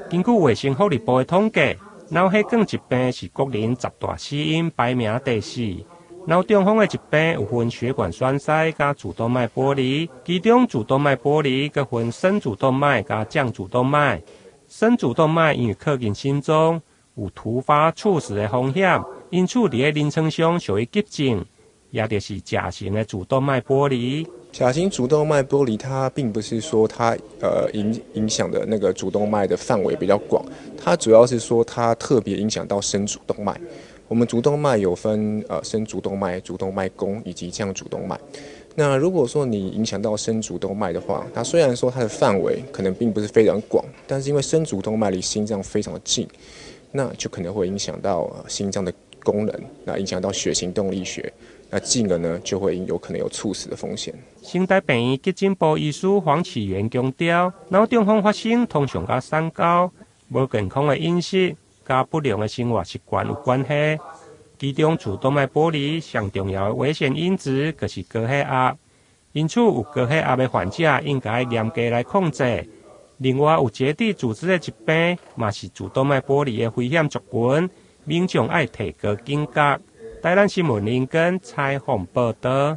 根据卫生福利部的统计，脑血管疾病是国人10大死因排名第4。脑中风的疾病有分血管栓塞加主动脉剥离，其中主动脉剥离佮分深主动脉加降主动脉。深主动脉因为靠近心脏，有突发猝死的风险，因此伫临床上属于急症，也就是假型的主动脉剥离。假型主动脉剥离，它并不是说它影响的那个主动脉的范围比较广，它主要是说它特别影响到深主动脉。我们主动脉有分深主动脉、主动脉弓以及降主动脉。那如果说你影响到深主动脉的话，它虽然说它的范围可能并不是非常广，但是因为深主动脉离心脏非常的近，那就可能会影响到心脏的功能，那影响到血行动力学。那进而呢，就会有可能有猝死的风险。生态病院急诊部医师黄启源强调，脑中风发生通常甲三高、无健康的饮食、甲不良的生活习惯有关系。其中主动脉剥离上重要的危险因子就是高血压，因此有高血压的患者应该严格来控制。另外，有结缔组织的疾病，嘛是主动脉剥离的危险族群，民众要提高警觉。台南新闻林根采访报道。